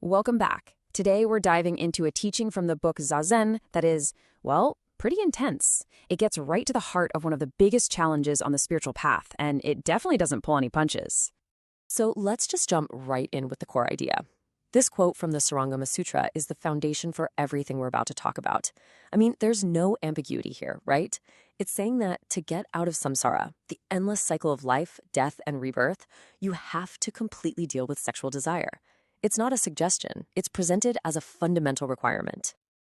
Welcome back. Today we're diving into a teaching from the book Zazen that is, well, pretty intense. It gets right to the heart of one of the biggest challenges on the spiritual path, and it definitely doesn't pull any punches. So let's just jump right in with the core idea. This quote from the Sutra is the foundation for everything we're about to talk about. I mean, there's no ambiguity here, right? It's saying that to get out of samsara, the endless cycle of life, death, and rebirth, you have to completely deal with sexual desire. It's not a suggestion. It's presented as a fundamental requirement.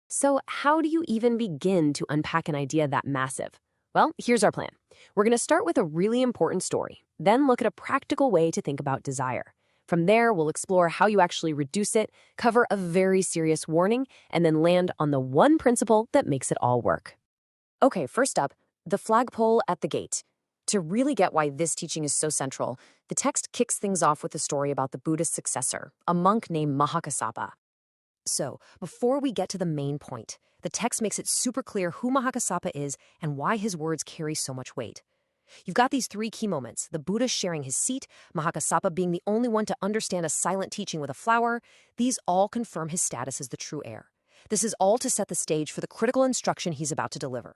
So how do you even begin to unpack an idea that massive? Well, here's our plan. We're going to start with a really important story, then look at a practical way to think about desire. From there, we'll explore how you actually reduce it, cover a very serious warning, and then land on the one principle that makes it all work. Okay, first up, the flagpole at the gate. To really get why this teaching is so central, the text kicks things off with a story about the Buddha's successor, a monk named Mahākassapa. So, before we get to the main point, the text makes it super clear who Mahākassapa is and why his words carry so much weight. You've got these three key moments: the Buddha sharing his seat, Mahākassapa being the only one to understand a silent teaching with a flower. These all confirm his status as the true heir. This is all to set the stage for the critical instruction he's about to deliver.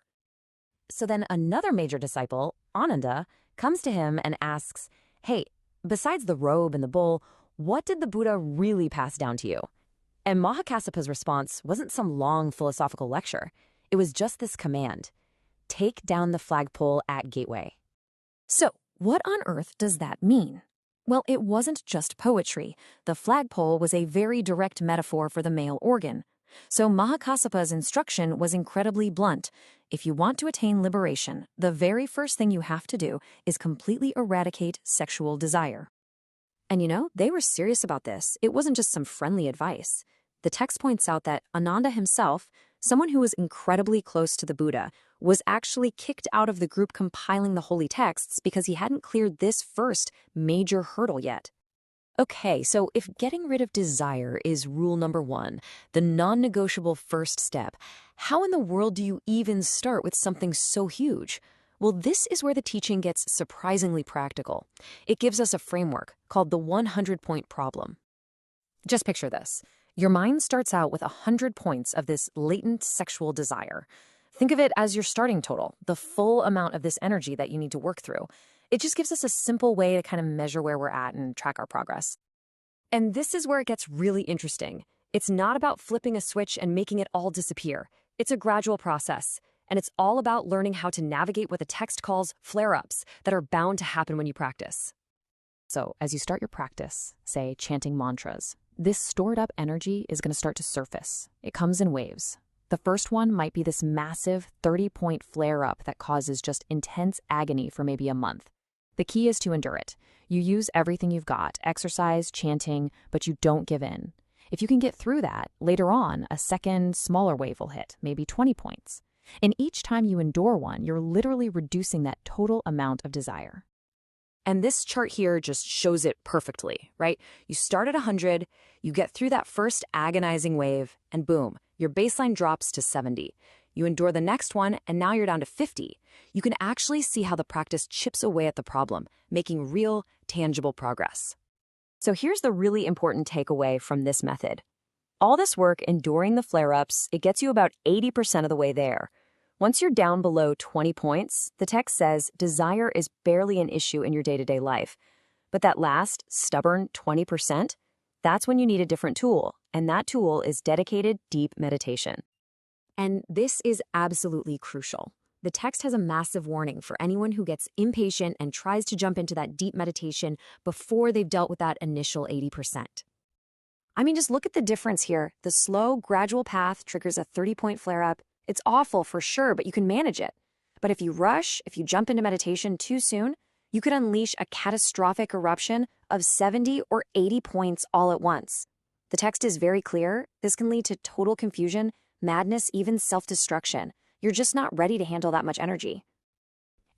So then another major disciple, Ananda, comes to him and asks, hey, besides the robe and the bull, what did the Buddha really pass down to you? And Mahākassapa's response wasn't some long philosophical lecture. It was just this command: take down the flagpole at gateway. So, what on earth does that mean? Well, it wasn't just poetry. The flagpole was a very direct metaphor for the male organ. So Mahākassapa's instruction was incredibly blunt. If you want to attain liberation, the very first thing you have to do is completely eradicate sexual desire. And you know, they were serious about this. It wasn't just some friendly advice. The text points out that Ananda himself, someone who was incredibly close to the Buddha, was actually kicked out of the group compiling the holy texts because he hadn't cleared this first major hurdle yet. Okay, so if getting rid of desire is rule number one, the non-negotiable first step, how in the world do you even start with something so huge? Well, this is where the teaching gets surprisingly practical. It gives us a framework called the 100-point problem. Just picture this. Your mind starts out with 100 points of this latent sexual desire. Think of it as your starting total, the full amount of this energy that you need to work through. It just gives us a simple way to kind of measure where we're at and track our progress. And this is where it gets really interesting. It's not about flipping a switch and making it all disappear. It's a gradual process, and it's all about learning how to navigate what the text calls flare-ups that are bound to happen when you practice. So, as you start your practice, say chanting mantras, this stored-up energy is going to start to surface. It comes in waves. The first one might be this massive 30-point flare-up that causes just intense agony for maybe a month. The key is to endure it. You use everything you've got, exercise, chanting, but you don't give in. If you can get through that, later on, a second, smaller wave will hit, maybe 20 points. And each time you endure one, you're literally reducing that total amount of desire. And this chart here just shows it perfectly, right? You start at 100, you get through that first agonizing wave, and boom, your baseline drops to 70. You endure the next one, and now you're down to 50. You can actually see how the practice chips away at the problem, making real, tangible progress. So here's the really important takeaway from this method. All this work enduring the flare-ups, it gets you about 80% of the way there. Once you're down below 20 points, the text says desire is barely an issue in your day-to-day life. But that last, stubborn 20%, that's when you need a different tool, and that tool is dedicated deep meditation. And this is absolutely crucial. The text has a massive warning for anyone who gets impatient and tries to jump into that deep meditation before they've dealt with that initial 80%. I mean, just look at the difference here. The slow, gradual path triggers a 30-point flare-up. It's awful for sure, but you can manage it. But if you rush, if you jump into meditation too soon, you could unleash a catastrophic eruption of 70 or 80 points all at once. The text is very clear. This can lead to total confusion, madness, even self-destruction. You're just not ready to handle that much energy.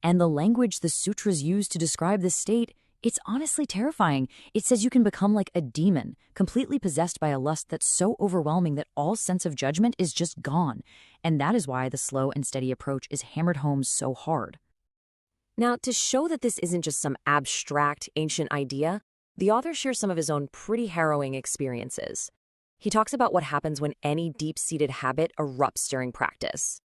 And the language the sutras use to describe this state, it's honestly terrifying. It says you can become like a demon, completely possessed by a lust that's so overwhelming that all sense of judgment is just gone. And that is why the slow and steady approach is hammered home so hard. Now, to show that this isn't just some abstract, ancient idea, the author shares some of his own pretty harrowing experiences. He talks about what happens when any deep-seated habit erupts during practice.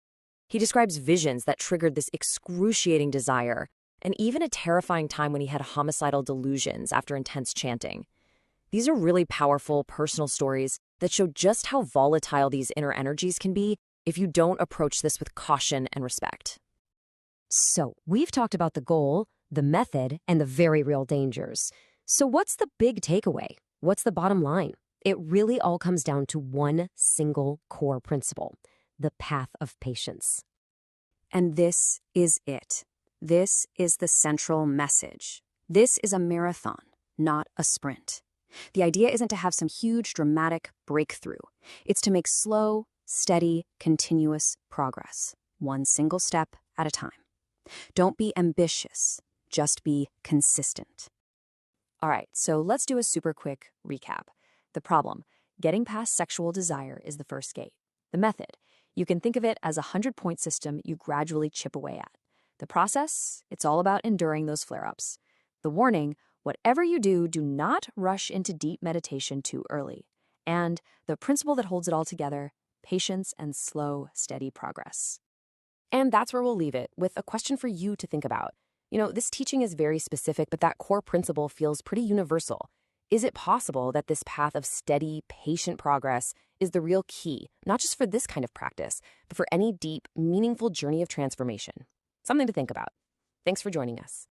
He describes visions that triggered this excruciating desire, and even a terrifying time when he had homicidal delusions after intense chanting. These are really powerful, personal stories that show just how volatile these inner energies can be if you don't approach this with caution and respect. So, we've talked about the goal, the method, and the very real dangers. So what's the big takeaway? What's the bottom line? It really all comes down to one single core principle: the path of patience. And this is it. This is the central message. This is a marathon, not a sprint. The idea isn't to have some huge, dramatic breakthrough. It's to make slow, steady, continuous progress, one single step at a time. Don't be ambitious, just be consistent. All right, so let's do a super quick recap. The problem: getting past sexual desire is the first gate. The method: you can think of it as a 100-point system you gradually chip away at. The process: it's all about enduring those flare-ups. The warning: whatever you do, do not rush into deep meditation too early. And the principle that holds it all together: patience and slow, steady progress. And that's where we'll leave it, with a question for you to think about. This teaching is very specific, but that core principle feels pretty universal. Is it possible that this path of steady, patient progress is the real key, not just for this kind of practice, but for any deep, meaningful journey of transformation? Something to think about. Thanks for joining us.